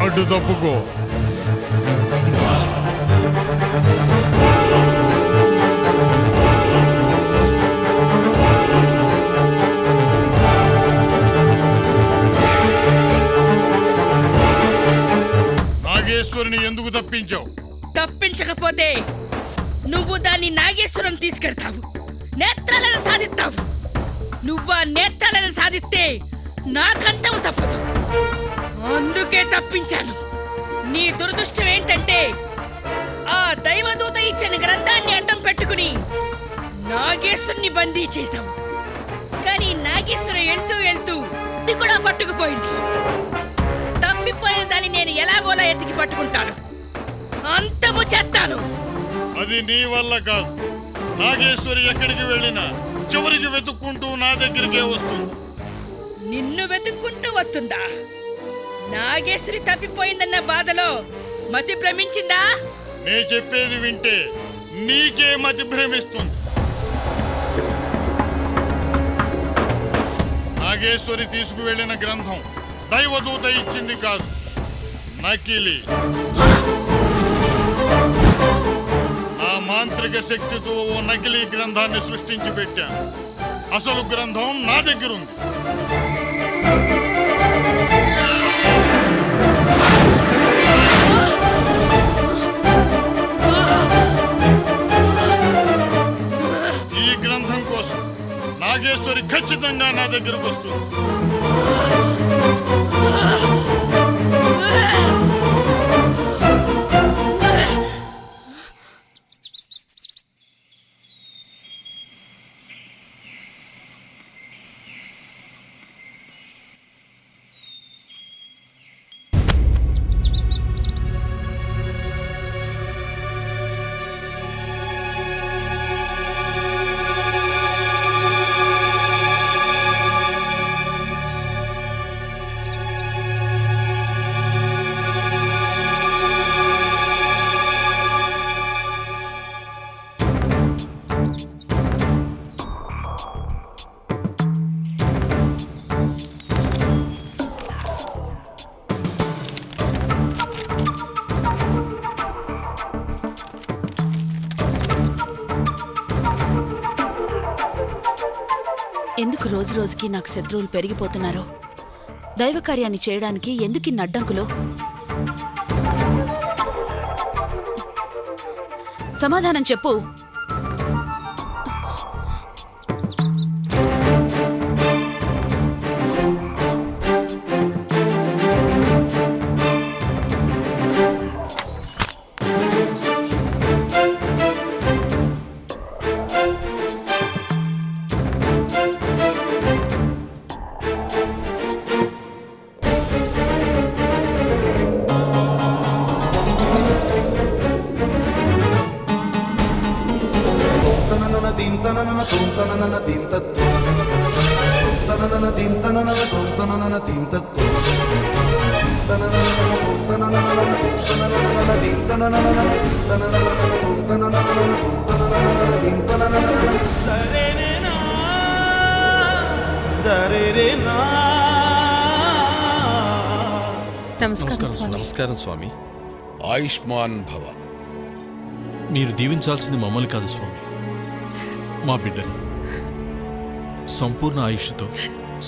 అడ్డు తప్పుకో. నాగేశ్వరిని ఎందుకు తప్పించావు? తప్పించకపోతే నువ్వు దాన్ని నాగేశ్వరం తీసుకెళ్తావు, నేత్రాలను సాధిస్తావు. నువ్వా నేత్రాలను సాధిస్తే నాకంతం తప్పదు. అందుకే తప్పించాను. నీ దురదృష్టం ఏంటంటే ఆ దైవదూత ఇచ్చిన గ్రంథాన్ని అడ్డం పెట్టుకుని నాగేశ్వరుని బందీ చేశావు. కానీ నాగేశ్వరం వెళ్తూ వెళ్తూ ఇది కూడా పట్టుకుపోయింది. తప్పిపోయిన దాన్ని నేను ఎలాగోలా ఎత్తికి పట్టుకుంటాను, అంతము చేస్తాను. అది నీ వల్ల కాదు. నాగేశ్వరి ఎక్కడికి వెళ్ళినా చివరికి వెతుక్కుంటూ నా దగ్గరికే వస్తుంది. నిన్ను వెతుక్కుంటూ వస్తుందా? నాగేశ్వరి తప్పిపోయిందన్న బాధలో మతి భ్రమించిందా? నే చెప్పేది వింటే నీకే మతి భ్రమిస్తుంది. నాగేశ్వరి తీసుకువెళ్ళిన గ్రంథం దైవదూత ఇచ్చింది కాదు, నకిలీ. నా మాంత్రిక శక్తితో ఓ నకిలీ గ్రంథాన్ని సృష్టించి పెట్టాను. అసలు గ్రంథం నా దగ్గరుంది. ఈ గ్రంథం కోసం నాగేశ్వరి ఖచ్చితంగా నా దగ్గరకు వస్తుంది. ఎందుకు రోజు రోజుకి నాకు శత్రువులు పెరిగిపోతున్నారో? దైవ కార్యాన్ని చేయడానికి ఎందుకు ఇన్ని అడ్డంకులు? సమాధానం చెప్పు. నమస్కారం స్వామి. ఆయుష్మాన్ భవ. మీరు దీవించాల్సింది మమ్మల్ని కాదు స్వామి, మా బిడ్డని సంపూర్ణ ఆయుష్తో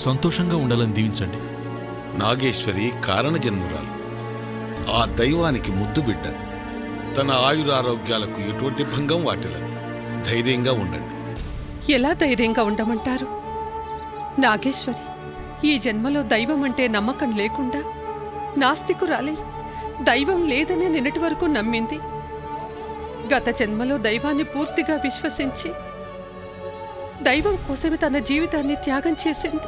సంతోషంగా ఉండాలని దీవించండి. నాగేశ్వరి కారణజన్మురాలు, ఆ దైవానికి ముద్దు బిడ్డ. తన ఆయురారోగ్యాలకు ఎటువంటి భంగం వాటిల్లదు. ధైర్యంగా ఉండండి. ఎలా ధైర్యంగా ఉండమంటారు? నాగేశ్వరి ఈ జన్మలో దైవం అంటే నమ్మకం లేకుండా నాస్తికురాలై దైవం లేదనే నిన్నటి వరకు నమ్మింది. గత జన్మలో దైవాన్ని పూర్తిగా విశ్వసించి దైవం కోసమే తన జీవితాన్ని త్యాగం చేసింది.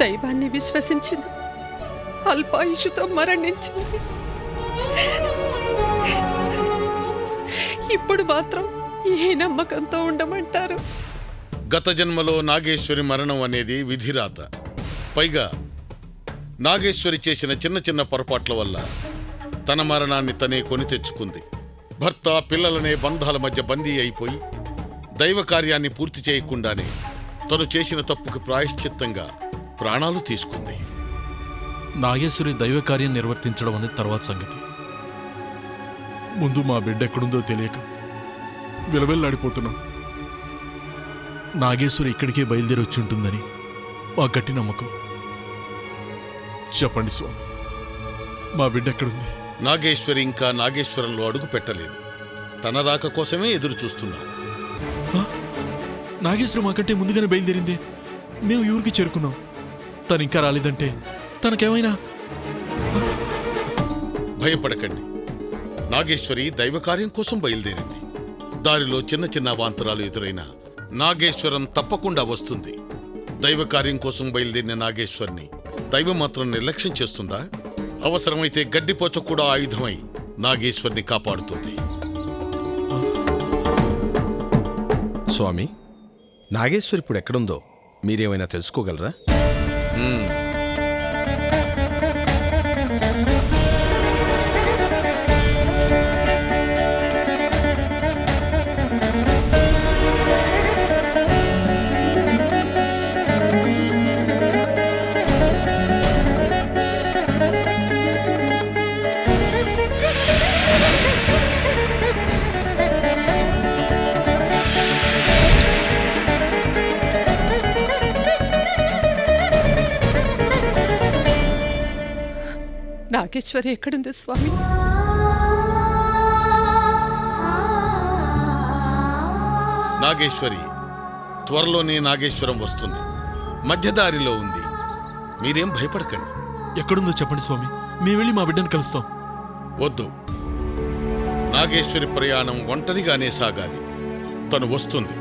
దైవాన్ని విశ్వసించిన అల్పాయుషుతో మరణించింది. ఇప్పుడు మాత్రం ఏ నమ్మకంతో ఉండమంటారు? గత జన్మలో నాగేశ్వరి మరణం అనేది విధిరాత. పైగా నాగేశ్వరి చేసిన చిన్న చిన్న పొరపాట్ల వల్ల తన మరణాన్ని తనే కొని తెచ్చుకుంది. భర్త పిల్లలనే బంధాల మధ్య బందీ అయిపోయి దైవ కార్యాన్ని పూర్తి చేయకుండానే తను చేసిన తప్పుకు ప్రాయశ్చిత్తంగా ప్రాణాలు తీసుకుంది. నాగేశ్వరి దైవ కార్యం నిర్వర్తించడం అనేది తర్వాత సంగతి. ముందు మా బిడ్డ ఎక్కడుందో తెలియక విలవెల్లాడిపోతున్నాం. నాగేశ్వరి ఇక్కడికే బయలుదేరి వచ్చి ఉంటుందని మా గట్టి నమ్మకం. చెప్పండి స్వామి, మా బిడ్డ ఎక్కడుంది? నాగేశ్వరి ఇంకా నాగేశ్వరంలో అడుగు పెట్టలేదు. తన రాక కోసమే ఎదురు చూస్తున్నాం. నాగేశ్వరి మాకంటే ముందుగానే బయలుదేరింది. మేము ఊరికి చేరుకున్నాం. తను ఇంకా రాలేదంటే తనకేమైనా? భయపడకండి, నాగేశ్వరి దైవ కార్యం కోసం బయలుదేరింది. దారిలో చిన్న చిన్న అవాంతరాలు ఎదురైనా నాగేశ్వరం తప్పకుండా వస్తుంది. దైవ కార్యం కోసం బయలుదేరిన నాగేశ్వరిని దైవం మాత్రం నిర్లక్ష్యం చేస్తుందా? అవసరమైతే గడ్డిపోచ కూడా ఆయుధమై నాగేశ్వరిని కాపాడుతుంది. స్వామి, నాగేశ్వరి ఇప్పుడు ఎక్కడుందో మీరేమైనా తెలుసుకోగలరా? నాగేశ్వరి ఎక్కడుంది స్వామి? నాగేశ్వరి త్వరలోనే నాగేశ్వరం వస్తుంది. మధ్యదారిలో ఉంది. మీరేం భయపడకండి. ఎక్కడుందో చెప్పండి స్వామి, మేము వెళ్ళి మా బిడ్డను కలుస్తాం. వద్దు, నాగేశ్వరి ప్రయాణం ఒంటరిగానే సాగాలి. తను వస్తుంది.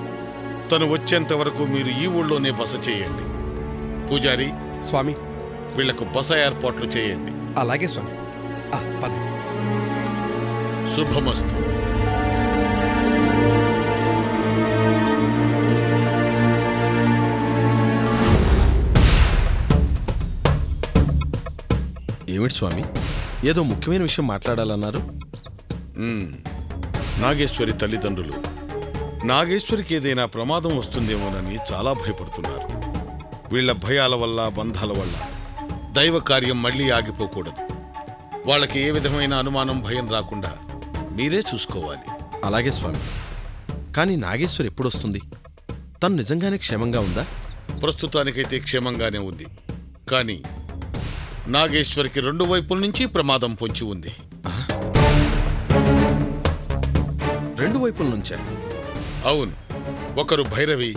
తను వచ్చేంత వరకు మీరు ఈ ఊళ్ళోనే బస చేయండి. పూజారి, స్వామి, వీళ్లకు బస ఏర్పాట్లు చేయండి. అలాగే స్వామి. పద. శుభమస్తు. ఏమిటి స్వామి, ఏదో ముఖ్యమైన విషయం మాట్లాడాలన్నారు? నాగేశ్వరి తల్లిదండ్రులు నాగేశ్వరికి ఏదైనా ప్రమాదం వస్తుందేమోనని చాలా భయపడుతున్నారు. వీళ్ల భయాల వల్ల, బంధాల వల్ల దైవ కార్యం మళ్లీ ఆగిపోకూడదు. వాళ్ళకి ఏ విధమైన అనుమానం, భయం రాకుండా మీరే చూసుకోవాలి. అలాగే స్వామి. కానీ నాగేశ్వరి ఎప్పుడొస్తుంది? తను నిజంగానే క్షేమంగా ఉందా? ప్రస్తుతానికైతే క్షేమంగానే ఉంది. కానీ నాగేశ్వరికి రెండు వైపుల నుంచి ప్రమాదం పొంచి ఉంది. రెండు వైపుల నుంచే? అవును. ఒకరు భైరవి,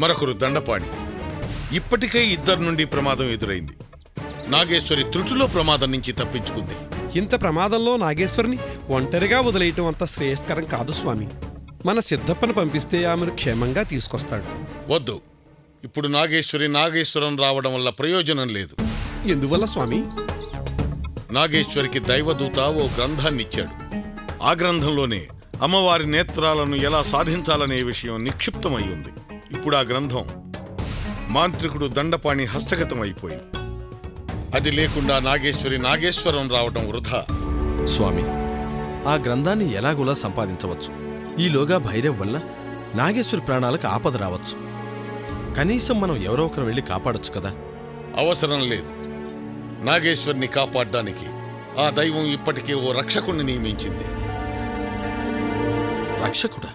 మరొకరు దండపాణి. ఇప్పటికే ఇద్దరి నుండి ప్రమాదం ఎదురైంది. నాగేశ్వరి త్రుటిలో ప్రమాదం నుంచి తప్పించుకుంది. ఇంత ప్రమాదంలో నాగేశ్వరిని ఒంటరిగా వదిలేయటం అంత శ్రేయస్కరం కాదు స్వామి. మన సిద్ధప్పను పంపిస్తే ఆమెను క్షేమంగా తీసుకొస్తాడు. వద్దు. ఇప్పుడు నాగేశ్వరం రావడం వల్ల ప్రయోజనం లేదు. ఎందువల్ల స్వామి? నాగేశ్వరికి దైవదూత ఓ గ్రంథాన్నిచ్చాడు. ఆ గ్రంథంలోనే అమ్మవారి నేత్రాలను ఎలా సాధించాలనే విషయం నిక్షిప్తమై ఉంది. ఇప్పుడు ఆ గ్రంథం మాంత్రికుడు దండపాణి హస్తగతం అయిపోయింది. అది లేకుండా నాగేశ్వరం రావడం వృధా. స్వామి, ఆ గ్రంథాన్ని ఎలాగోలా సంపాదించవచ్చు. ఈలోగా భైరవ్ వల్ల నాగేశ్వరి ప్రాణాలకు ఆపద రావచ్చు. కనీసం మనం ఎవరో ఒకరు వెళ్ళి కాపాడొచ్చు కదా. అవసరం లేదు. నాగేశ్వరిని కాపాడడానికి ఆ దైవం ఇప్పటికే ఓ రక్షకుణ్ణి నియమించింది. రక్షకుడా?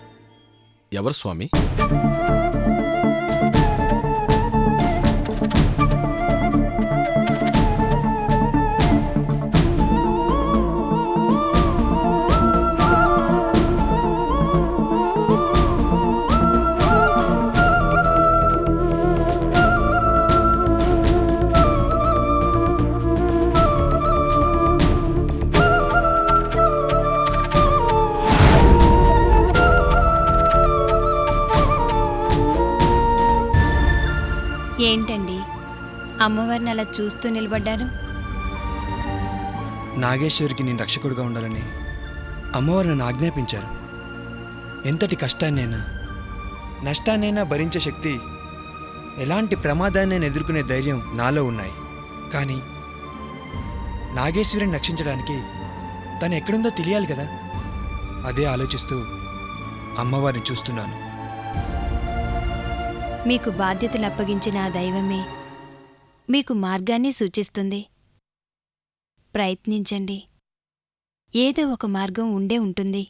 ఎవరు స్వామి? ఏంటండి అమ్మవారిని అలా చూస్తూ నిలబడ్డారు? నాగేశ్వరికి నేను రక్షకుడుగా ఉండాలని అమ్మవారు నన్ను ఆజ్ఞాపించారు. ఎంతటి కష్టాన్నైనా నష్టాన్నైనా భరించే శక్తి, ఎలాంటి ప్రమాదాన్నైనా ఎదుర్కొనే ధైర్యం నాలో ఉన్నాయి. కానీ నాగేశ్వరిని రక్షించడానికి తను ఎక్కడుందో తెలియాలి కదా. అదే ఆలోచిస్తూ అమ్మవారిని చూస్తున్నాను. మీకు బాధ్యతలు అప్పగించిన ఆ దైవమే మీకు మార్గాన్ని సూచిస్తుంది. ప్రయత్నించండి. ఏదో ఒక మార్గం ఉండే ఉంటుంది.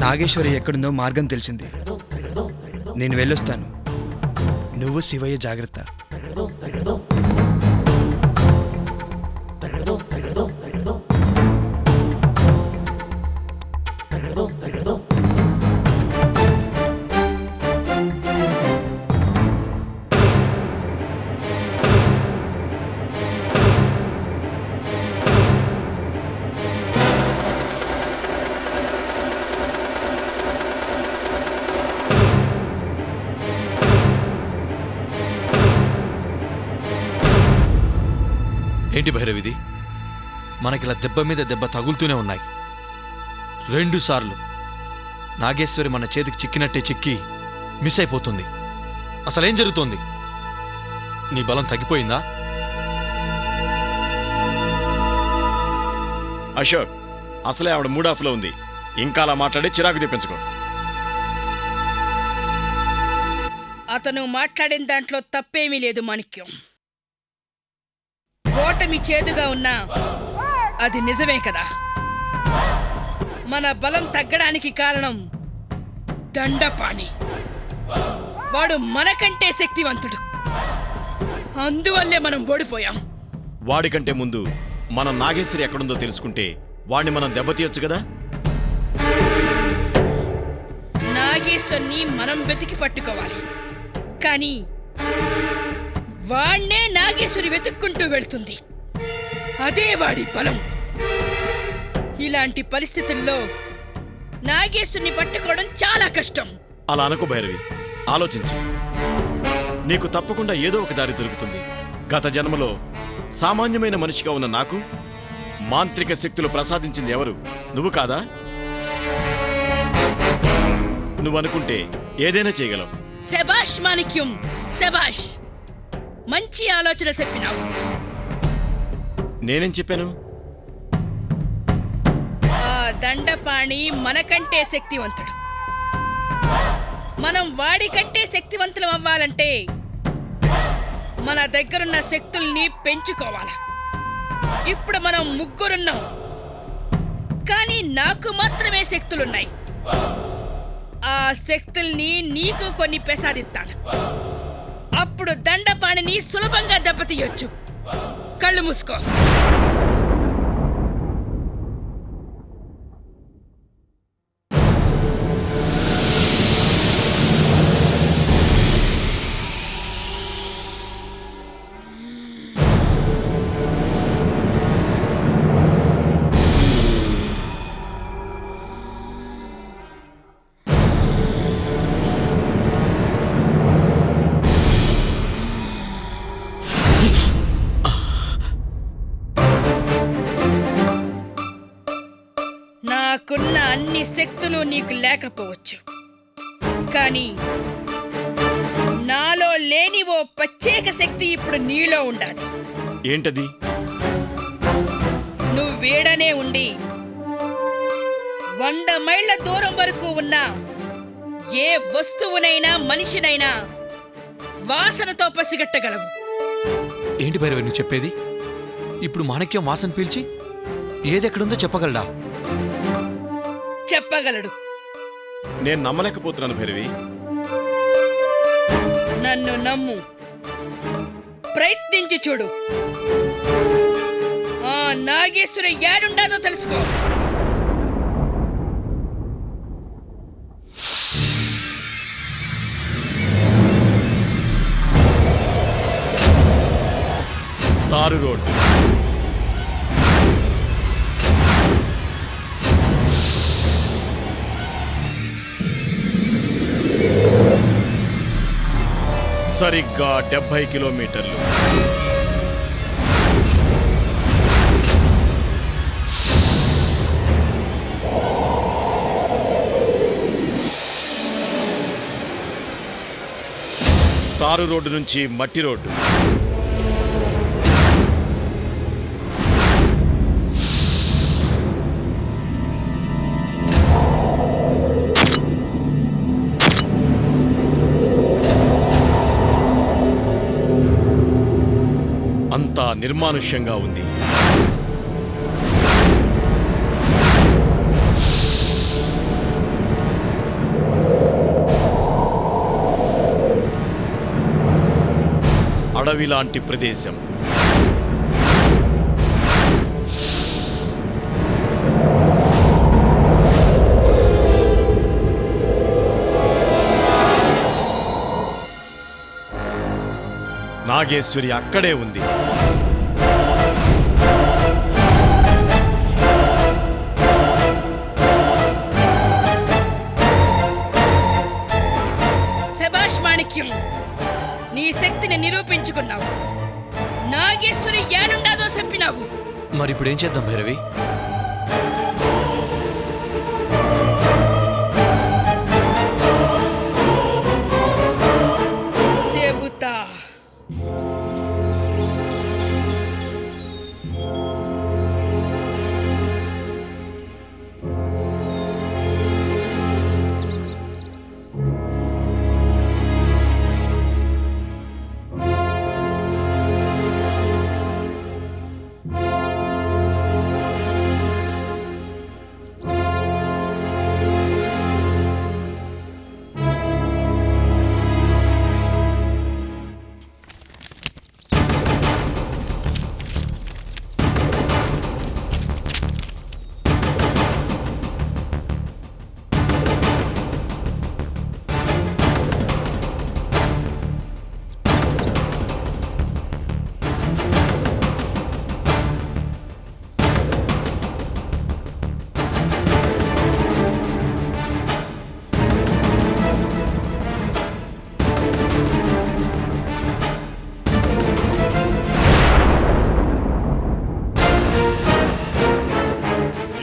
నాగేశ్వరి ఎక్కడుందో మార్గం తెలిసింది. నేను వెళ్ళొస్తాను. నువ్వు శివయ్య జాగ్రత్త. ఏంటి భైరవిది? మనకిలా దెబ్బ మీద దెబ్బ తగులుతూనే ఉన్నాయి. 2 సార్లు నాగేశ్వరి మన చేతికి చిక్కినట్టే చిక్కి మిస్ అయిపోతుంది. అసలేం జరుగుతోంది? నీ బలం తగ్గిపోయిందా? అశోక్, అసలే ఆవిడ మూడ్ ఆఫ్లో ఉంది. ఇంకా అలా మాట్లాడి చిరాకు తెప్పించుకో. అతను మాట్లాడిన దాంట్లో తప్పేమీ లేదు మాణిక్యం. ఓటమి చేదుగా ఉన్నా అది నిజమే కదా. మన బలం తగ్గడానికి కారణం దండపాణి. వాడు మనకంటే శక్తివంతుడు. అందువల్లే మనం ఓడిపోయాం. వాడికంటే ముందు మనం నాగేశ్వరి ఎక్కడుందో తెలుసుకుంటే వాడిని మనం దెబ్బతీయొచ్చు కదా. నాగేశ్వరిని మనం వెతికి పట్టుకోవాలి. కానీ వాణ్ణే నాగేశ్వరి వెతుక్కుంటూ వెళ్తుంది. అదే వాడి బలం. ఇలాంటి పరిస్థితుల్లో నాగేశ్వరిని పట్టుకోవడం చాలా కష్టం. అలా అనుకో భైరవి, ఆలోచించు. నీకు తప్పకుండా ఏదో ఒక దారి దొరుకుతుంది. గత జన్మలో సామాన్యమైన మనిషిగా ఉన్న నాకు మాంత్రిక శక్తులు ప్రసాదించింది ఎవరు? నువ్వు కాదా? నువ్వనుకుంటే ఏదైనా చేయగలవు. శభాష్ మాణిక్యం, శభాష్. మంచి ఆలోచన చెప్పినావు. నేనేం చెప్పాను? ఆ దండపాణి మనకంటే శక్తివంతుడు. మనం వాడికంటే శక్తివంతులం అవ్వాలంటే మన దగ్గరున్న శక్తుల్ని పెంచుకోవాలి. ఇప్పుడు మనం 3 ఉన్నాం. కానీ నాకు మాత్రమే శక్తులున్నాయి. ఆ శక్తుల్ని నీకు కొన్ని ప్రసాదిస్తాను. అప్పుడు దండపాణిని సులభంగా దెబ్బతీయొచ్చు. కళ్ళు మూసుకో. అన్ని శక్తులు నీకు లేకపోవచ్చు, కానీ నాలో లేని ఓ ప్రత్యేక శక్తి ఇప్పుడు నీలో ఉండాలి. ఏంటది? నువ్వు వేడనే ఉండి 100 మైళ్ళ దూరం వరకు ఉన్న ఏ వస్తువునైనా మనిషినైనా వాసనతో పసిగట్టగలవు. ఏంటి భైరవి నువ్వు చెప్పేది? ఇప్పుడు మాణిక్యం వాసన పీల్చి ఏదెక్కడుందో చెప్పగలడా? చెప్పగలడు. నేను నమ్మలేకపోతున్నాను భైరవి. నన్ను నమ్ము, ప్రయత్నించి చూడు. ఆ నాగేశ్వరి ఏడుండాదో తెలుసుకో. తారు రోడ్డు, సరిగ్గా 70 కిలోమీటర్లు. తారు రోడ్డు నుంచి మట్టి రోడ్డు, అంతా నిర్మానుష్యంగా ఉంది. అడవి లాంటి ప్రదేశం. నాగేశ్వరి అక్కడే ఉంది. శభాష్ మాణిక్యం, నీ శక్తిని నిరూపించుకున్నావు. నాగేశ్వరి ఏడుండాదో చెప్పినావు. మరి ఇప్పుడు ఏం చేద్దాం భైరవి? చెబుతా.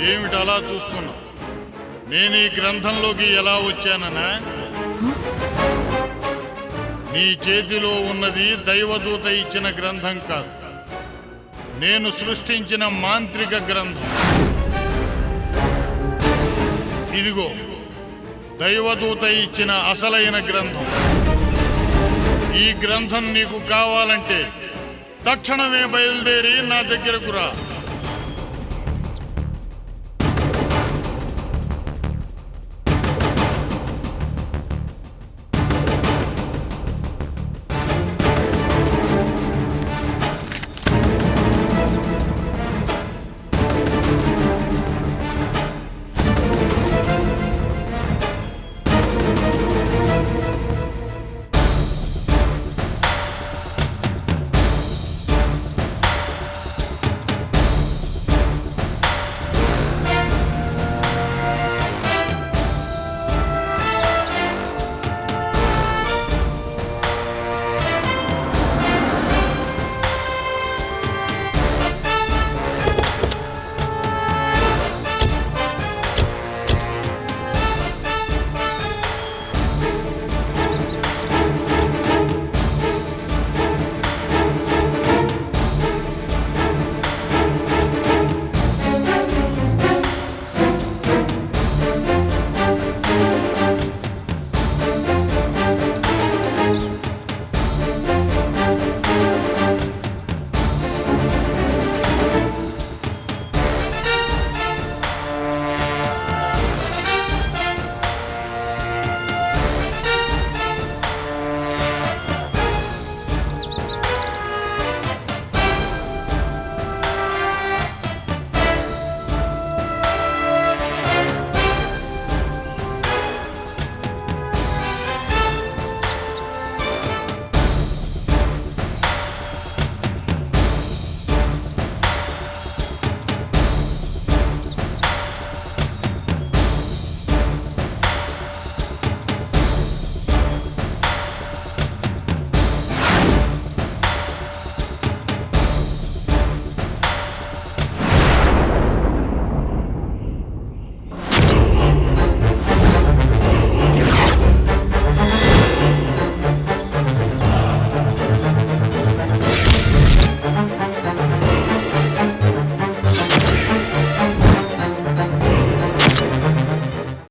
ఏమిటి అలా చూస్తున్నావు? నేను ఈ గ్రంథంలోకి ఎలా వచ్చాననా? నీ చేతిలో ఉన్నది దైవదూత ఇచ్చిన గ్రంథం కాదు, నేను సృష్టించిన మాంత్రిక గ్రంథం. ఇదిగో దైవదూత ఇచ్చిన అసలైన గ్రంథం. ఈ గ్రంథం నీకు కావాలంటే తక్షణమే బయలుదేరి నా దగ్గరకు రా.